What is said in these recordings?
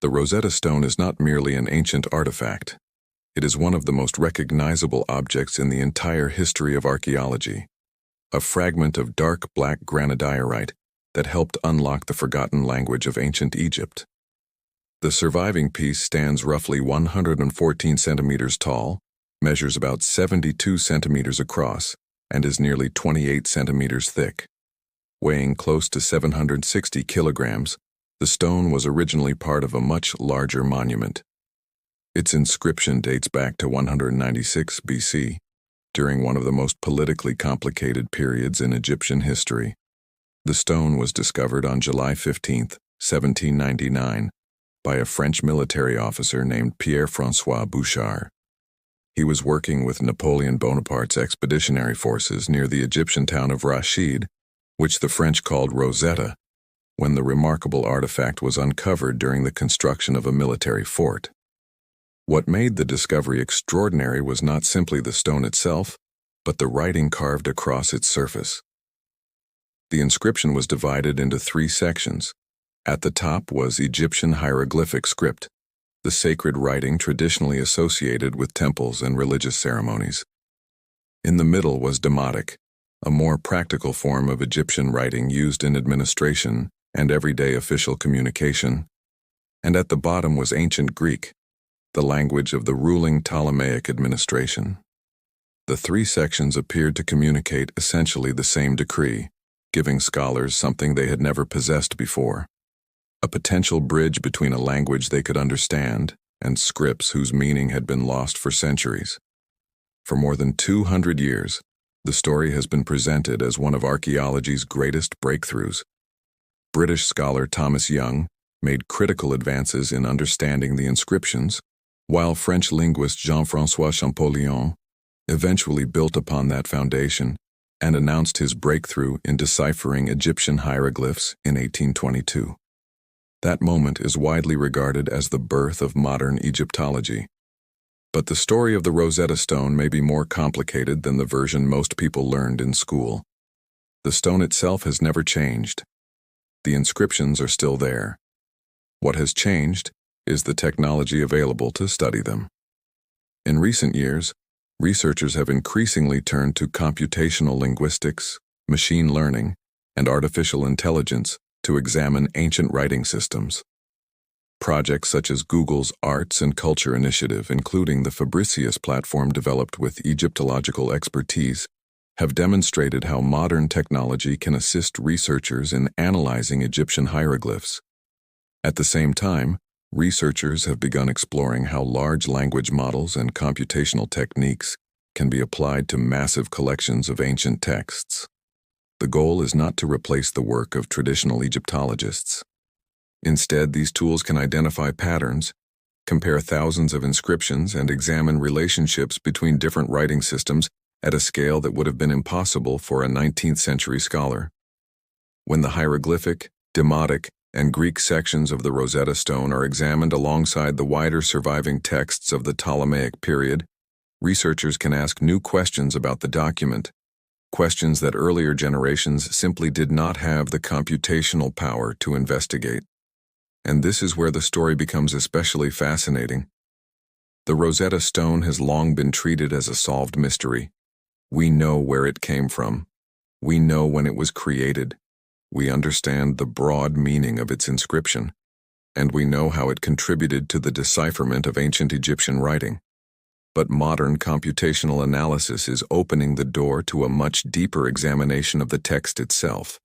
The Rosetta Stone is not merely an ancient artifact. It is one of the most recognizable objects in the entire history of archaeology. A fragment of dark black granodiorite that helped unlock the forgotten language of ancient Egypt. The surviving piece stands roughly 114 centimeters tall, measures about 72 centimeters across, and is nearly 28 centimeters thick. Weighing close to 760 kilograms, the stone was originally part of a much larger monument. Its inscription dates back to 196 BC, during one of the most politically complicated periods in Egyptian history. The stone was discovered on July 15, 1799, by a French military officer named Pierre-François Bouchard. He was working with Napoleon Bonaparte's expeditionary forces near the Egyptian town of Rashid, which the French called Rosetta, when the remarkable artifact was uncovered during the construction of a military fort. What made the discovery extraordinary was not simply the stone itself, but the writing carved across its surface. The inscription was divided into 3 sections. At the top was Egyptian hieroglyphic script, the sacred writing traditionally associated with temples and religious ceremonies. In the middle was Demotic, a more practical form of Egyptian writing used in administration and everyday official communication, and at the bottom was ancient Greek, the language of the ruling Ptolemaic administration. The 3 sections appeared to communicate essentially the same decree, giving scholars something they had never possessed before: a potential bridge between a language they could understand and scripts whose meaning had been lost for centuries. For more than 200 years, the story has been presented as one of archaeology's greatest breakthroughs. British scholar Thomas Young made critical advances in understanding the inscriptions, while French linguist Jean-François Champollion eventually built upon that foundation and announced his breakthrough in deciphering Egyptian hieroglyphs in 1822. That moment is widely regarded as the birth of modern Egyptology. But the story of the Rosetta Stone may be more complicated than the version most people learned in school. The stone itself has never changed. The inscriptions are still there. What has changed is the technology available to study them. In recent years, researchers have increasingly turned to computational linguistics, machine learning, and artificial intelligence to examine ancient writing systems. Projects such as Google's Arts and Culture Initiative, including the Fabricius platform developed with Egyptological expertise, have demonstrated how modern technology can assist researchers in analyzing Egyptian hieroglyphs. At the same time, researchers have begun exploring how large language models and computational techniques can be applied to massive collections of ancient texts. The goal is not to replace the work of traditional Egyptologists. Instead, these tools can identify patterns, compare thousands of inscriptions, and examine relationships between different writing systems at a scale that would have been impossible for a 19th century scholar. When the hieroglyphic, Demotic, and Greek sections of the Rosetta Stone are examined alongside the wider surviving texts of the Ptolemaic period, researchers can ask new questions about the document, questions that earlier generations simply did not have the computational power to investigate. And this is where the story becomes especially fascinating. The Rosetta Stone has long been treated as a solved mystery. We know where it came from. We know when it was created. We understand the broad meaning of its inscription, and we know how it contributed to the decipherment of ancient Egyptian writing. But modern computational analysis is opening the door to a much deeper examination of the text itself.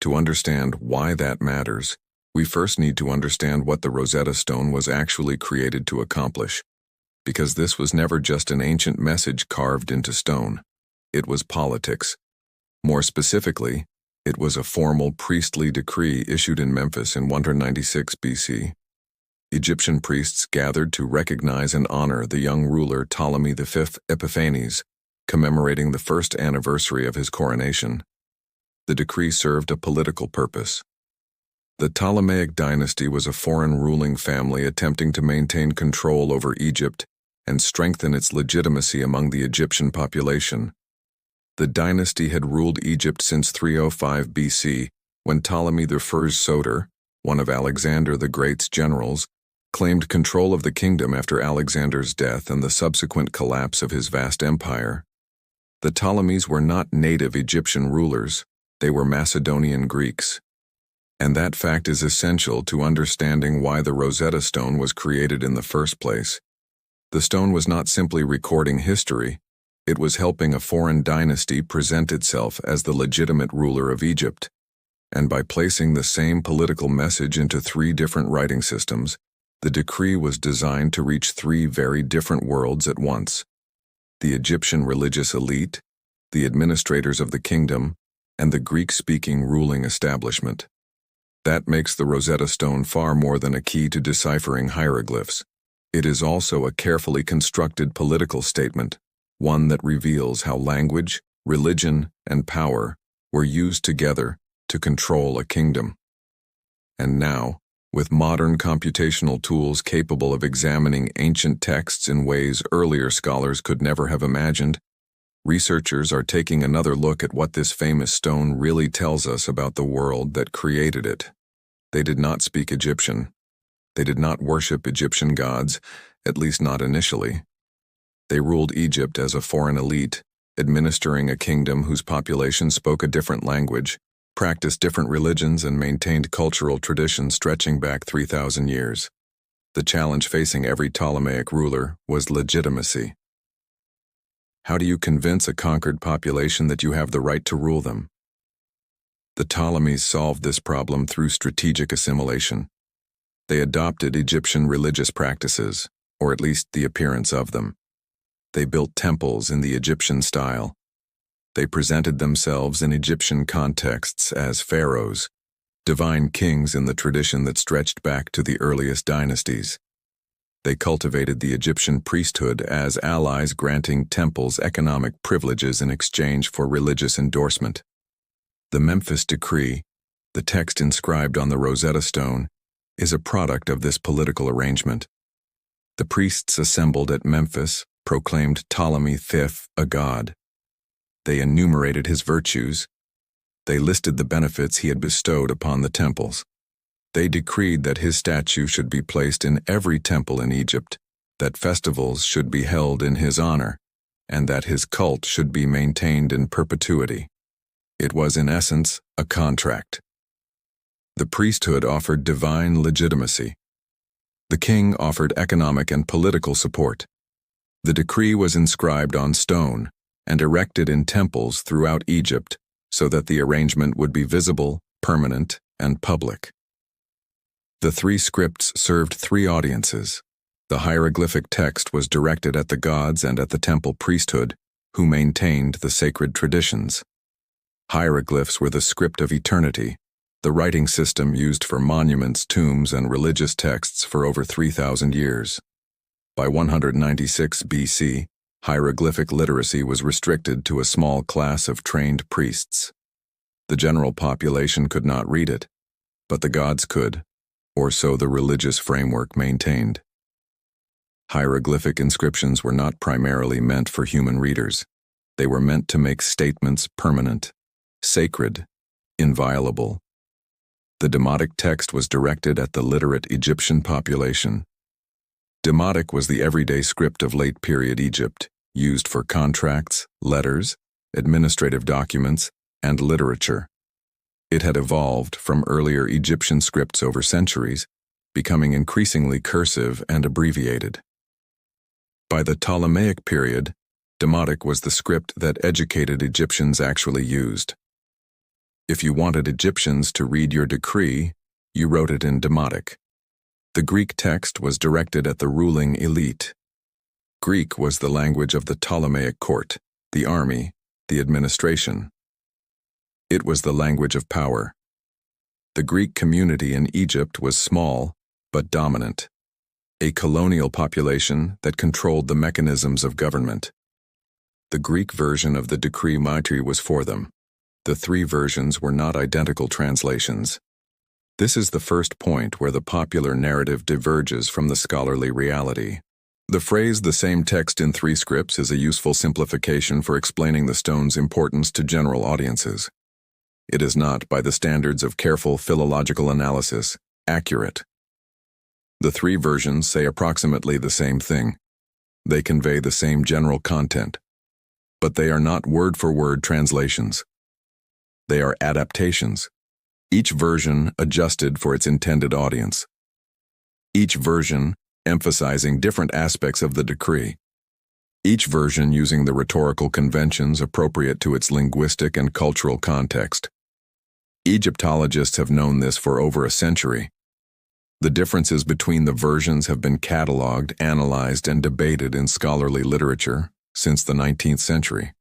To understand why that matters, we first need to understand what the Rosetta Stone was actually created to accomplish, because this was never just an ancient message carved into stone. It was politics. More specifically, it was a formal priestly decree issued in Memphis in 196 BC. Egyptian priests gathered to recognize and honor the young ruler Ptolemy V Epiphanes, commemorating the first anniversary of his coronation. The decree served a political purpose. The Ptolemaic dynasty was a foreign ruling family attempting to maintain control over Egypt and strengthen its legitimacy among the Egyptian population. The dynasty had ruled Egypt since 305 BC, when Ptolemy I Soter, one of Alexander the Great's generals, claimed control of the kingdom after Alexander's death and the subsequent collapse of his vast empire. The Ptolemies were not native Egyptian rulers, they were Macedonian Greeks. And that fact is essential to understanding why the Rosetta Stone was created in the first place. The stone was not simply recording history, it was helping a foreign dynasty present itself as the legitimate ruler of Egypt. And by placing the same political message into 3 different writing systems, the decree was designed to reach 3 very different worlds at once: the Egyptian religious elite, the administrators of the kingdom, and the Greek-speaking ruling establishment. That makes the Rosetta Stone far more than a key to deciphering hieroglyphs. It is also a carefully constructed political statement, one that reveals how language, religion, and power were used together to control a kingdom. And now, with modern computational tools capable of examining ancient texts in ways earlier scholars could never have imagined, researchers are taking another look at what this famous stone really tells us about the world that created it. They did not speak Egyptian. They did not worship Egyptian gods, at least not initially. They ruled Egypt as a foreign elite, administering a kingdom whose population spoke a different language, practiced different religions, and maintained cultural traditions stretching back 3,000 years. The challenge facing every Ptolemaic ruler was legitimacy. How do you convince a conquered population that you have the right to rule them? The Ptolemies solved this problem through strategic assimilation. They adopted Egyptian religious practices, or at least the appearance of them. They built temples in the Egyptian style. They presented themselves in Egyptian contexts as pharaohs, divine kings in the tradition that stretched back to the earliest dynasties. They cultivated the Egyptian priesthood as allies, granting temples economic privileges in exchange for religious endorsement. The Memphis Decree, the text inscribed on the Rosetta Stone, is a product of this political arrangement. The priests assembled at Memphis proclaimed Ptolemy V a god. They enumerated his virtues. They listed the benefits he had bestowed upon the temples. They decreed that his statue should be placed in every temple in Egypt, that festivals should be held in his honor, and that his cult should be maintained in perpetuity. It was, in essence, a contract. The priesthood offered divine legitimacy. The king offered economic and political support. The decree was inscribed on stone and erected in temples throughout Egypt so that the arrangement would be visible, permanent, and public. The 3 scripts served 3 audiences. The hieroglyphic text was directed at the gods and at the temple priesthood, who maintained the sacred traditions. Hieroglyphs were the script of eternity, the writing system used for monuments, tombs, and religious texts for over 3,000 years. By 196 BC, hieroglyphic literacy was restricted to a small class of trained priests. The general population could not read it, but the gods could, or so the religious framework maintained. Hieroglyphic inscriptions were not primarily meant for human readers. They were meant to make statements permanent, sacred, inviolable. The Demotic text was directed at the literate Egyptian population. Demotic was the everyday script of late-period Egypt, used for contracts, letters, administrative documents, and literature. It had evolved from earlier Egyptian scripts over centuries, becoming increasingly cursive and abbreviated. By the Ptolemaic period, Demotic was the script that educated Egyptians actually used. If you wanted Egyptians to read your decree, you wrote it in Demotic. The Greek text was directed at the ruling elite. Greek was the language of the Ptolemaic court, the army, the administration. It was the language of power. The Greek community in Egypt was small, but dominant. A colonial population that controlled the mechanisms of government. The Greek version of the Decree Mitri was for them. The 3 versions were not identical translations. This is the first point where the popular narrative diverges from the scholarly reality. The phrase "the same text in 3 scripts" is a useful simplification for explaining the stone's importance to general audiences. It is not, by the standards of careful philological analysis, accurate. The three versions say approximately the same thing. They convey the same general content, but they are not word-for-word translations. They are adaptations, each version adjusted for its intended audience. Each version emphasizing different aspects of the decree. Each version using the rhetorical conventions appropriate to its linguistic and cultural context. Egyptologists have known this for over a century. The differences between the versions have been cataloged, analyzed, and debated in scholarly literature since the 19th century.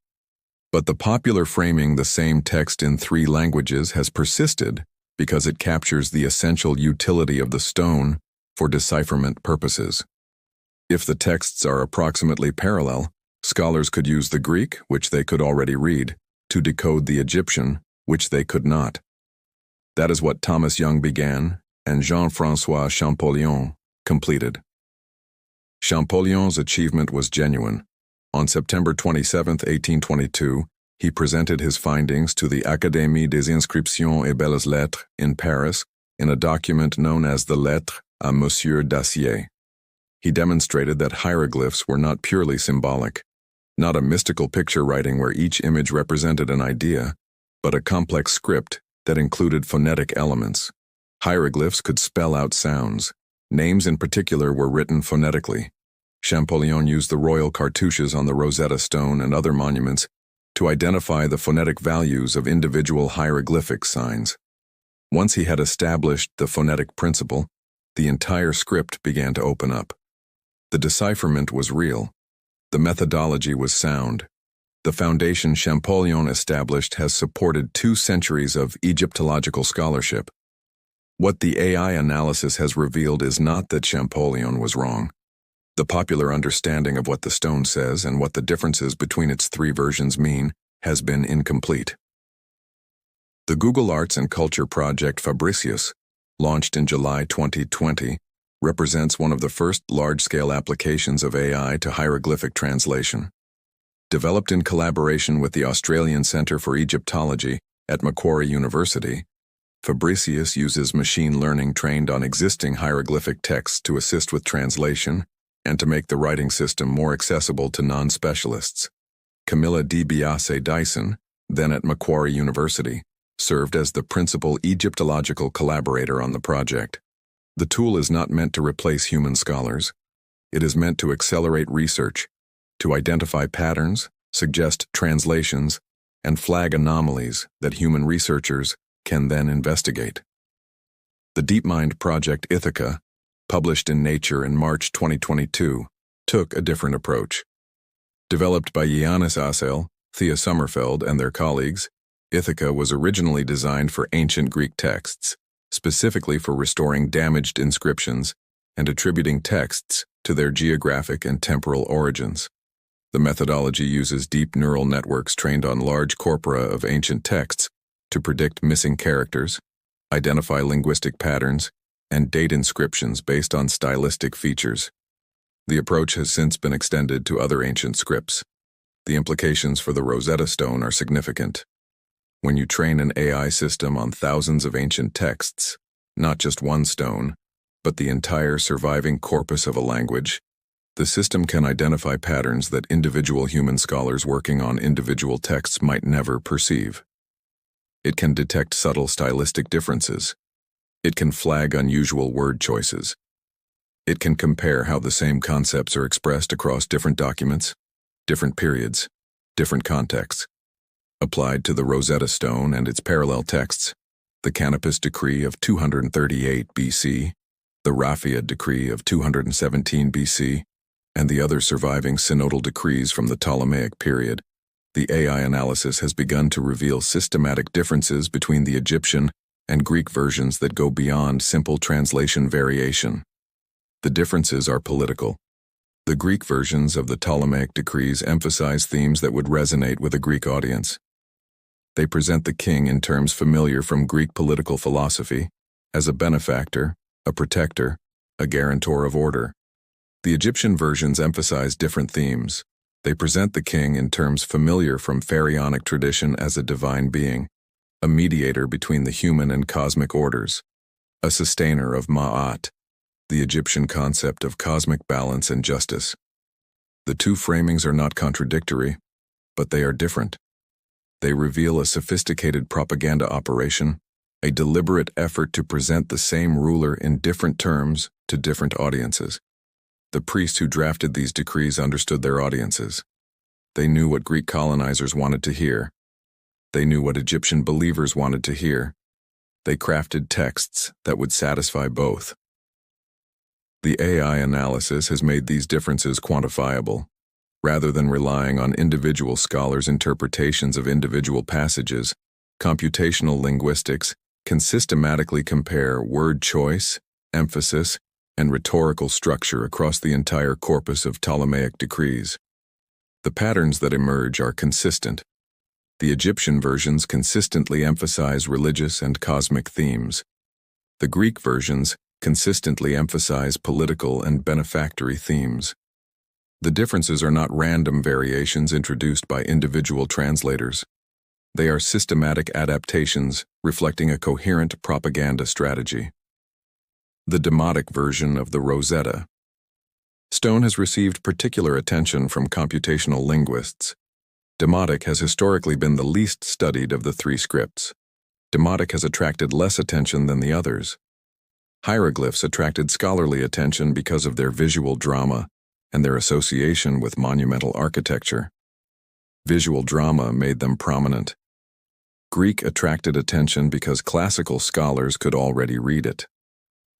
But the popular framing the same text in three languages has persisted because it captures the essential utility of the stone for decipherment purposes. If the texts are approximately parallel, scholars could use the Greek, which they could already read, to decode the Egyptian, which they could not. That is what Thomas Young began and Jean-François Champollion completed. Champollion's achievement was genuine. On September 27, 1822, he presented his findings to the Académie des Inscriptions et Belles Lettres in Paris in a document known as the Lettres à Monsieur Dacier. He demonstrated that hieroglyphs were not purely symbolic, not a mystical picture writing where each image represented an idea, but a complex script that included phonetic elements. Hieroglyphs could spell out sounds. Names in particular were written phonetically. Champollion used the royal cartouches on the Rosetta Stone and other monuments to identify the phonetic values of individual hieroglyphic signs. Once he had established the phonetic principle, the entire script began to open up. The decipherment was real. The methodology was sound. The foundation Champollion established has supported 2 centuries of Egyptological scholarship. What the AI analysis has revealed is not that Champollion was wrong. The popular understanding of what the stone says and what the differences between its 3 versions mean has been incomplete. The Google Arts and Culture project Fabricius, launched in July 2020, represents one of the first large-scale applications of AI to hieroglyphic translation. Developed in collaboration with the Australian Centre for Egyptology at Macquarie University, Fabricius uses machine learning trained on existing hieroglyphic texts to assist with translation and to make the writing system more accessible to non-specialists. Camilla DiBiase Dyson, then at Macquarie University, served as the principal Egyptological collaborator on the project. The tool is not meant to replace human scholars. It is meant to accelerate research, to identify patterns, suggest translations, and flag anomalies that human researchers can then investigate. The DeepMind project Ithaca, published in Nature in March 2022, took a different approach. Developed by Ioannis Asel, Thea Sommerfeld, and their colleagues, Ithaca was originally designed for ancient Greek texts, specifically for restoring damaged inscriptions and attributing texts to their geographic and temporal origins. The methodology uses deep neural networks trained on large corpora of ancient texts to predict missing characters, identify linguistic patterns, and date inscriptions based on stylistic features. The approach has since been extended to other ancient scripts. The implications for the Rosetta Stone are significant. When you train an AI system on thousands of ancient texts, not just one stone, but the entire surviving corpus of a language, the system can identify patterns that individual human scholars working on individual texts might never perceive. It can detect subtle stylistic differences. It can flag unusual word choices. It can compare how the same concepts are expressed across different documents, different periods, different contexts. Applied to the Rosetta Stone and its parallel texts, the Canopus Decree of 238 BC, the Raphia Decree of 217 BC, and the other surviving synodal decrees from the Ptolemaic period, the AI analysis has begun to reveal systematic differences between the Egyptian and Greek versions that go beyond simple translation variation. The differences are political. The Greek versions of the Ptolemaic decrees emphasize themes that would resonate with a Greek audience. They present the king in terms familiar from Greek political philosophy, as a benefactor, a protector, a guarantor of order. The Egyptian versions emphasize different themes. They present the king in terms familiar from pharaonic tradition as a divine being, a mediator between the human and cosmic orders. a sustainer of Ma'at, the Egyptian concept of cosmic balance and justice. The two framings are not contradictory, but they are different. They reveal a sophisticated propaganda operation, a deliberate effort to present the same ruler in different terms to different audiences. The priests who drafted these decrees understood their audiences. They knew what Greek colonizers wanted to hear. They knew what Egyptian believers wanted to hear. They crafted texts that would satisfy both. The AI analysis has made these differences quantifiable. Rather than relying on individual scholars' interpretations of individual passages, computational linguistics can systematically compare word choice, emphasis, and rhetorical structure across the entire corpus of Ptolemaic decrees. The patterns that emerge are consistent. The Egyptian versions consistently emphasize religious and cosmic themes. The Greek versions consistently emphasize political and benefactory themes. The differences are not random variations introduced by individual translators. They are systematic adaptations reflecting a coherent propaganda strategy. The Demotic version of the Rosetta Stone has received particular attention from computational linguists. Demotic has historically been the least studied of the three scripts. Demotic has attracted less attention than the others. Hieroglyphs attracted scholarly attention because of their visual drama and their association with monumental architecture. Visual drama made them prominent. Greek attracted attention because classical scholars could already read it.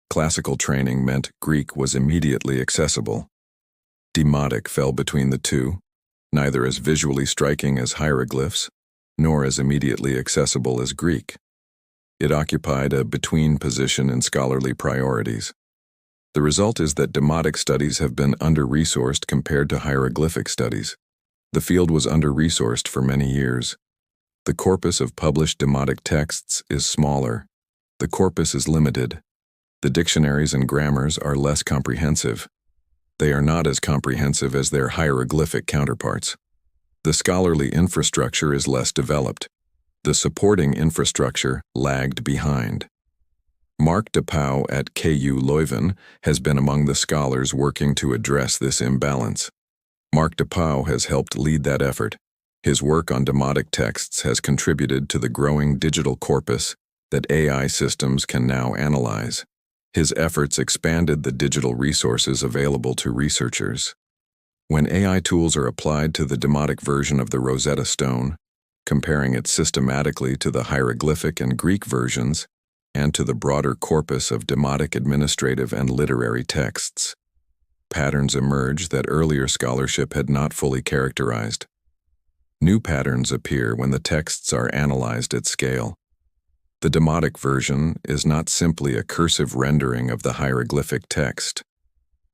Classical training meant Greek was immediately accessible. Demotic fell between the two, neither as visually striking as hieroglyphs, nor as immediately accessible as Greek. It occupied a between position in scholarly priorities. The result is that Demotic studies have been under-resourced compared to hieroglyphic studies. The field was under-resourced for many years. The corpus of published Demotic texts is smaller. The corpus is limited. The dictionaries and grammars are less comprehensive. They are not as comprehensive as their hieroglyphic counterparts. The scholarly infrastructure is less developed. The supporting infrastructure lagged behind. Mark de Pauw at KU Leuven has been among the scholars working to address this imbalance. Mark de Pauw has helped lead that effort. His work on Demotic texts has contributed to the growing digital corpus that AI systems can now analyze. His efforts expanded the digital resources available to researchers. When AI tools are applied to the Demotic version of the Rosetta Stone, comparing it systematically to the hieroglyphic and Greek versions, and to the broader corpus of Demotic administrative and literary texts, patterns emerge that earlier scholarship had not fully characterized. New patterns appear when the texts are analyzed at scale. The Demotic version is not simply a cursive rendering of the hieroglyphic text.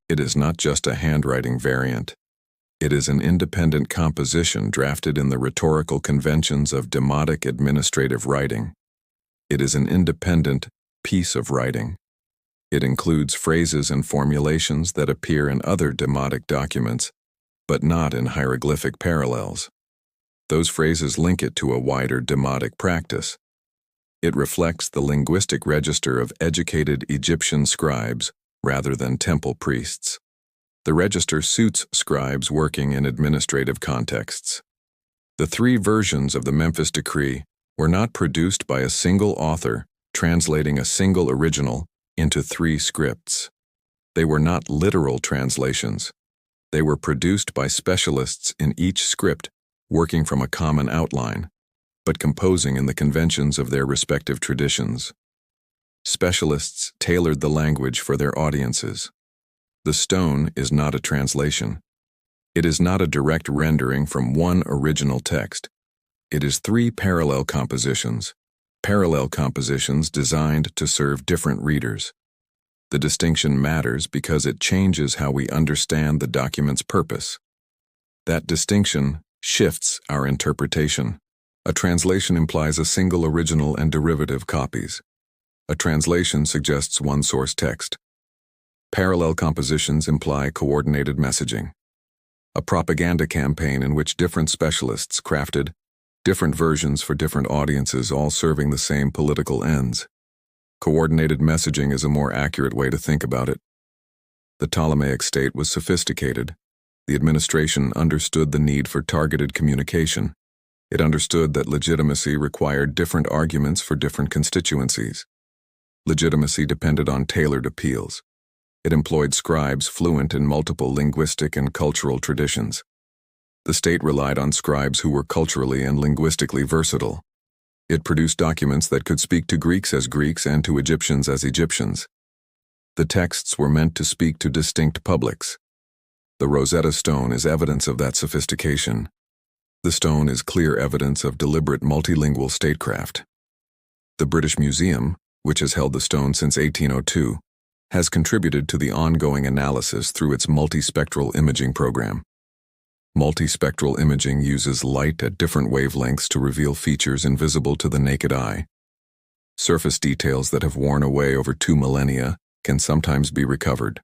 It is not just a handwriting variant. It is an independent composition drafted in the rhetorical conventions of Demotic administrative writing. It is an independent piece of writing. It includes phrases and formulations that appear in other Demotic documents, but not in hieroglyphic parallels. Those phrases link it to a wider Demotic practice. It reflects the linguistic register of educated Egyptian scribes rather than temple priests. The register suits scribes working in administrative contexts. The three versions of the Memphis Decree were not produced by a single author translating a single original into three scripts. They were not literal translations. They were produced by specialists in each script working from a common outline, but composing in the conventions of their respective traditions. Specialists tailored the language for their audiences. The stone is not a translation. It is not a direct rendering from one original text. It is three parallel compositions designed to serve different readers. The distinction matters because it changes how we understand the document's purpose. That distinction shifts our interpretation. A translation implies a single original and derivative copies. A translation suggests one source text. Parallel compositions imply coordinated messaging. A propaganda campaign in which different specialists crafted different versions for different audiences, all serving the same political ends. Coordinated messaging is a more accurate way to think about it. The Ptolemaic state was sophisticated. The administration understood the need for targeted communication. It understood that legitimacy required different arguments for different constituencies. Legitimacy depended on tailored appeals. It employed scribes fluent in multiple linguistic and cultural traditions. The state relied on scribes who were culturally and linguistically versatile. It produced documents that could speak to Greeks as Greeks and to Egyptians as Egyptians. The texts were meant to speak to distinct publics. The Rosetta Stone is evidence of that sophistication. The stone is clear evidence of deliberate multilingual statecraft. The British Museum, which has held the stone since 1802, has contributed to the ongoing analysis through its multispectral imaging program. Multispectral imaging uses light at different wavelengths to reveal features invisible to the naked eye. Surface details that have worn away over 2 millennia can sometimes be recovered.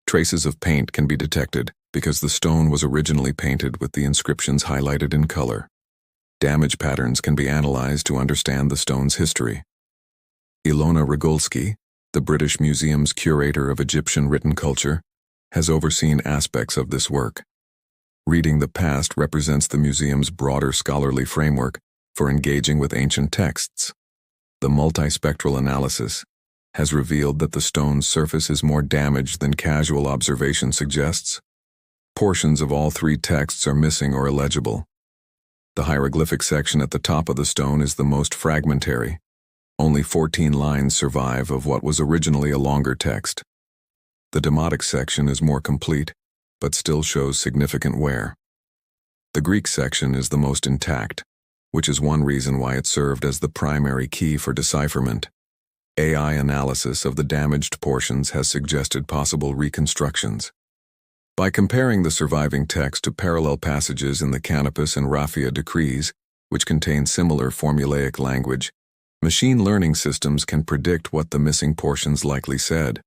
Traces of paint can be detected because the stone was originally painted with the inscriptions highlighted in color. Damage patterns can be analyzed to understand the stone's history. Ilona Regulski, the British Museum's curator of Egyptian written culture, has overseen aspects of this work. Reading the past represents the museum's broader scholarly framework for engaging with ancient texts. The multispectral analysis has revealed that the stone's surface is more damaged than casual observation suggests. Portions of all 3 texts are missing or illegible. The hieroglyphic section at the top of the stone is the most fragmentary. Only 14 lines survive of what was originally a longer text. The Demotic section is more complete, but still shows significant wear. The Greek section is the most intact, which is one reason why it served as the primary key for decipherment. AI analysis of the damaged portions has suggested possible reconstructions. By comparing the surviving text to parallel passages in the Canopus and Raphia decrees, which contain similar formulaic language, machine learning systems can predict what the missing portions likely said.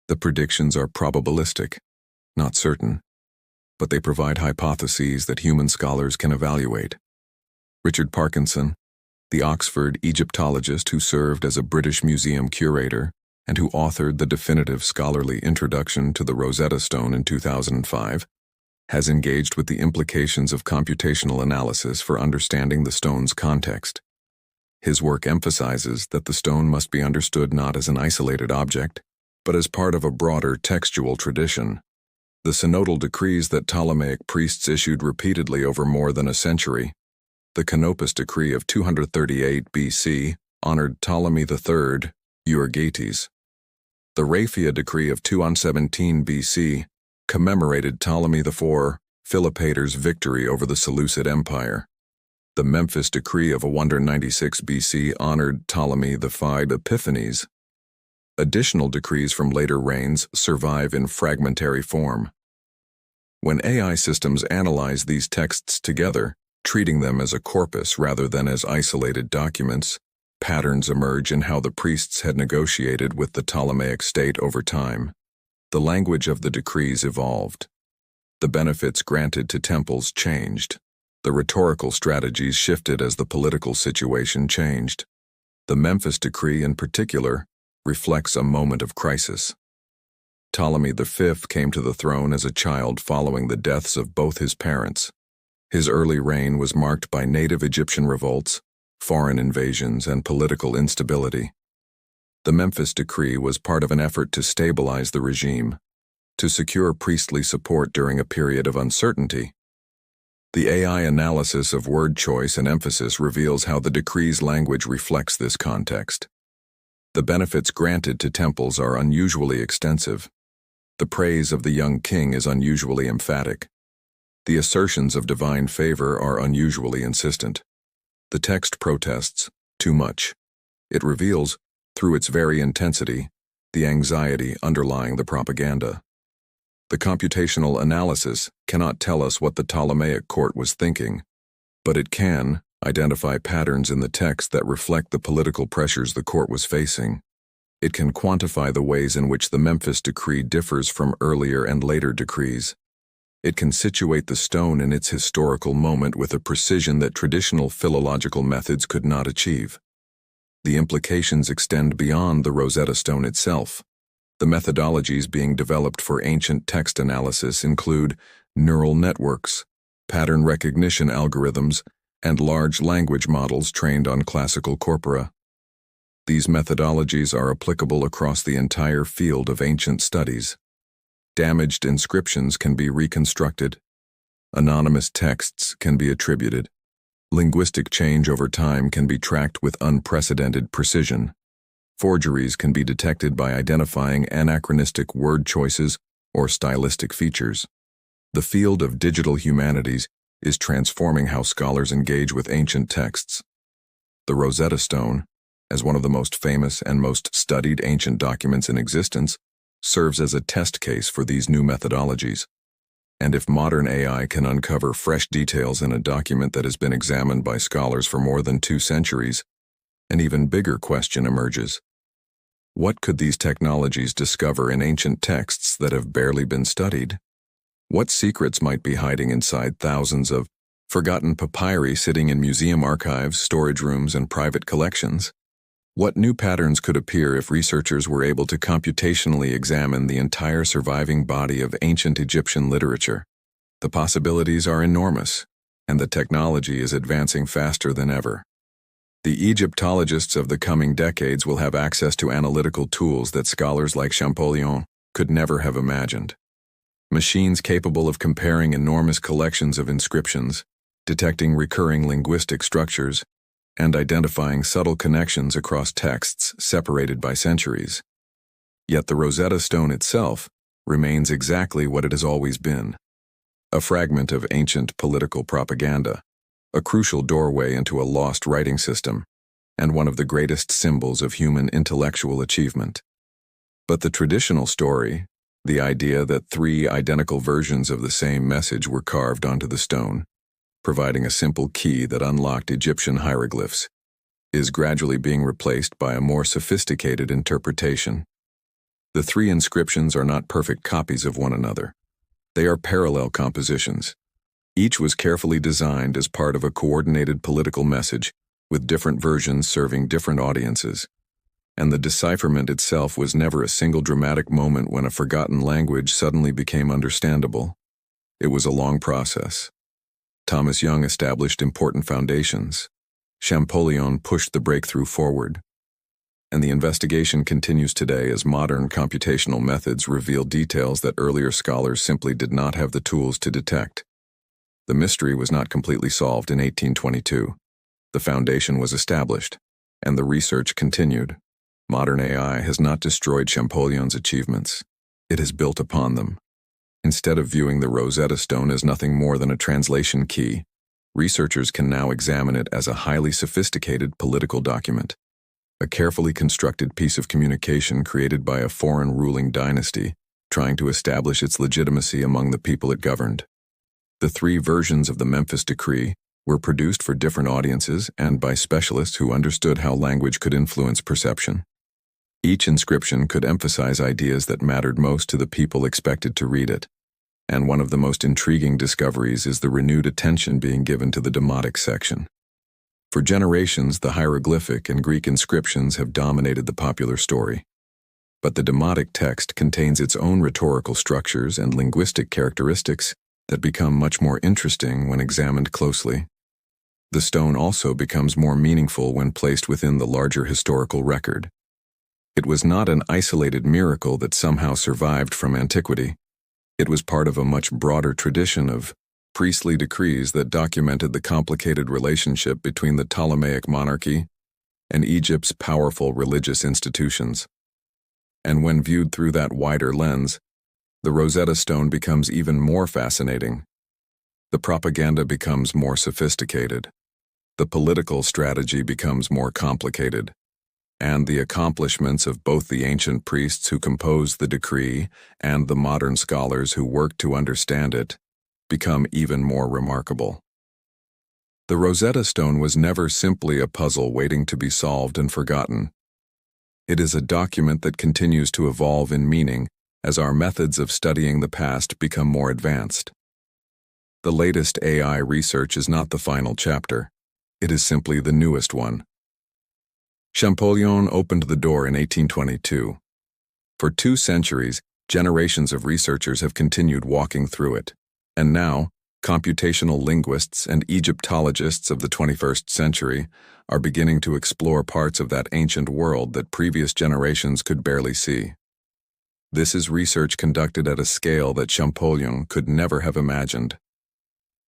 The predictions are probabilistic, not certain, but they provide hypotheses that human scholars can evaluate. Richard Parkinson, the Oxford Egyptologist who served as a British Museum curator and who authored the definitive scholarly introduction to the Rosetta Stone in 2005, has engaged with the implications of computational analysis for understanding the stone's context. His work emphasizes that the stone must be understood not as an isolated object, but as part of a broader textual tradition. The synodal decrees that Ptolemaic priests issued repeatedly over more than a century. The Canopus decree of 238 BC honored Ptolemy III, Euergetes. The Raphia decree of 217 BC commemorated Ptolemy IV, Philopator's victory over the Seleucid Empire. The Memphis decree of 196 BC honored Ptolemy V Epiphanes. Additional decrees from later reigns survive in fragmentary form. When AI systems analyze these texts together, treating them as a corpus rather than as isolated documents, patterns emerge in how the priests had negotiated with the Ptolemaic state over time. The language of the decrees evolved. The benefits granted to temples changed. The rhetorical strategies shifted as the political situation changed. The Memphis decree, in particular, reflects a moment of crisis. Ptolemy V came to the throne as a child following the deaths of both his parents. His early reign was marked by native Egyptian revolts, foreign invasions, and political instability. The Memphis decree was part of an effort to stabilize the regime, to secure priestly support during a period of uncertainty. The AI analysis of word choice and emphasis reveals how the decree's language reflects this context. The benefits granted to temples are unusually extensive. The praise of the young king is unusually emphatic. The assertions of divine favor are unusually insistent. The text protests too much. It reveals, through its very intensity, the anxiety underlying the propaganda. The computational analysis cannot tell us what the Ptolemaic court was thinking, but it can identify patterns in the text that reflect the political pressures the court was facing. It can quantify the ways in which the Memphis decree differs from earlier and later decrees. It can situate the stone in its historical moment with a precision that traditional philological methods could not achieve. The implications extend beyond the Rosetta Stone itself. The methodologies being developed for ancient text analysis include neural networks, pattern recognition algorithms, and large language models trained on classical corpora. These methodologies are applicable across the entire field of ancient studies. Damaged inscriptions can be reconstructed. Anonymous texts can be attributed. Linguistic change over time can be tracked with unprecedented precision. Forgeries can be detected by identifying anachronistic word choices or stylistic features. The field of digital humanities is transforming how scholars engage with ancient texts. The Rosetta Stone, as one of the most famous and most studied ancient documents in existence, serves as a test case for these new methodologies. And if modern AI can uncover fresh details in a document that has been examined by scholars for more than 2 centuries, an even bigger question emerges. What could these technologies discover in ancient texts that have barely been studied? What secrets might be hiding inside thousands of forgotten papyri sitting in museum archives, storage rooms, and private collections? What new patterns could appear if researchers were able to computationally examine the entire surviving body of ancient Egyptian literature? The possibilities are enormous, and the technology is advancing faster than ever. The Egyptologists of the coming decades will have access to analytical tools that scholars like Champollion could never have imagined. Machines capable of comparing enormous collections of inscriptions, detecting recurring linguistic structures, and identifying subtle connections across texts separated by centuries. Yet the Rosetta Stone itself remains exactly what it has always been: a fragment of ancient political propaganda, a crucial doorway into a lost writing system, and one of the greatest symbols of human intellectual achievement. But the traditional story, the idea that 3 identical versions of the same message were carved onto the stone, providing a simple key that unlocked Egyptian hieroglyphs, is gradually being replaced by a more sophisticated interpretation. The 3 inscriptions are not perfect copies of one another. They are parallel compositions. Each was carefully designed as part of a coordinated political message, with different versions serving different audiences. And the decipherment itself was never a single dramatic moment when a forgotten language suddenly became understandable. It was a long process. Thomas Young established important foundations. Champollion pushed the breakthrough forward. And the investigation continues today as modern computational methods reveal details that earlier scholars simply did not have the tools to detect. The mystery was not completely solved in 1822. The foundation was established, and the research continued. Modern AI has not destroyed Champollion's achievements. It has built upon them. Instead of viewing the Rosetta Stone as nothing more than a translation key, researchers can now examine it as a highly sophisticated political document, a carefully constructed piece of communication created by a foreign ruling dynasty trying to establish its legitimacy among the people it governed. The 3 versions of the Memphis Decree were produced for different audiences and by specialists who understood how language could influence perception. Each inscription could emphasize ideas that mattered most to the people expected to read it. And one of the most intriguing discoveries is the renewed attention being given to the Demotic section. For generations, the hieroglyphic and Greek inscriptions have dominated the popular story. But the Demotic text contains its own rhetorical structures and linguistic characteristics that become much more interesting when examined closely. The stone also becomes more meaningful when placed within the larger historical record. It was not an isolated miracle that somehow survived from antiquity. It was part of a much broader tradition of priestly decrees that documented the complicated relationship between the Ptolemaic monarchy and Egypt's powerful religious institutions. And when viewed through that wider lens, the Rosetta Stone becomes even more fascinating. The propaganda becomes more sophisticated. The political strategy becomes more complicated. And the accomplishments of both the ancient priests who composed the decree and the modern scholars who worked to understand it become even more remarkable. The Rosetta Stone was never simply a puzzle waiting to be solved and forgotten. It is a document that continues to evolve in meaning as our methods of studying the past become more advanced. The latest AI research is not the final chapter. It is simply the newest one. Champollion opened the door in 1822. For 2 centuries, generations of researchers have continued walking through it. And now, computational linguists and Egyptologists of the 21st century are beginning to explore parts of that ancient world that previous generations could barely see. This is research conducted at a scale that Champollion could never have imagined.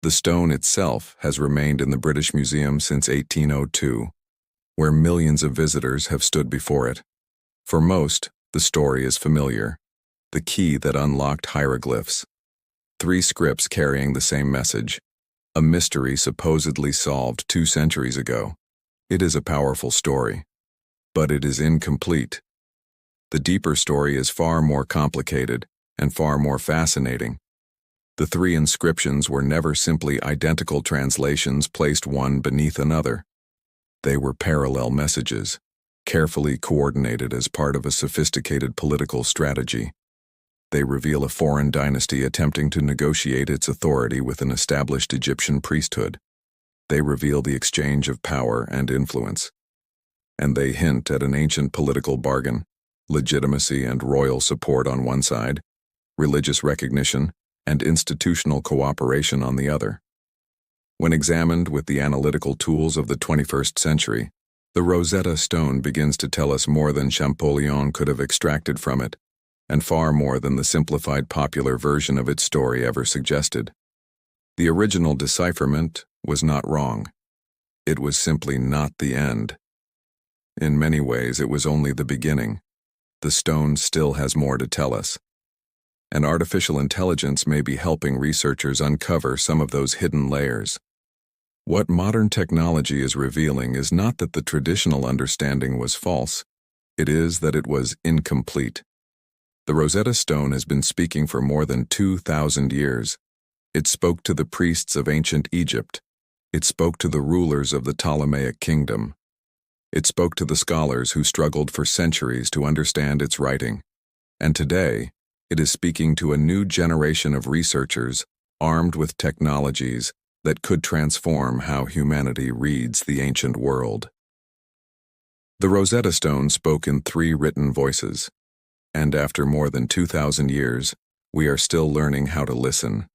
The stone itself has remained in the British Museum since 1802, where millions of visitors have stood before it. For most, the story is familiar: the key that unlocked hieroglyphs. 3 scripts carrying the same message, a mystery supposedly solved 2 centuries ago. It is a powerful story, but it is incomplete. The deeper story is far more complicated and far more fascinating. The 3 inscriptions were never simply identical translations placed one beneath another. They were parallel messages, carefully coordinated as part of a sophisticated political strategy. They reveal a foreign dynasty attempting to negotiate its authority with an established Egyptian priesthood. They reveal the exchange of power and influence. And they hint at an ancient political bargain: legitimacy and royal support on one side, religious recognition and institutional cooperation on the other. When examined with the analytical tools of the 21st century, the Rosetta Stone begins to tell us more than Champollion could have extracted from it, and far more than the simplified popular version of its story ever suggested. The original decipherment was not wrong. It was simply not the end. In many ways, it was only the beginning. The stone still has more to tell us. And artificial intelligence may be helping researchers uncover some of those hidden layers. What modern technology is revealing is not that the traditional understanding was false, it is that it was incomplete. The Rosetta Stone has been speaking for more than 2,000 years. It spoke to the priests of ancient Egypt. It spoke to the rulers of the Ptolemaic kingdom. It spoke to the scholars who struggled for centuries to understand its writing. And today, it is speaking to a new generation of researchers armed with technologies that could transform how humanity reads the ancient world. The Rosetta Stone spoke in 3 written voices, and after more than 2,000 years, we are still learning how to listen.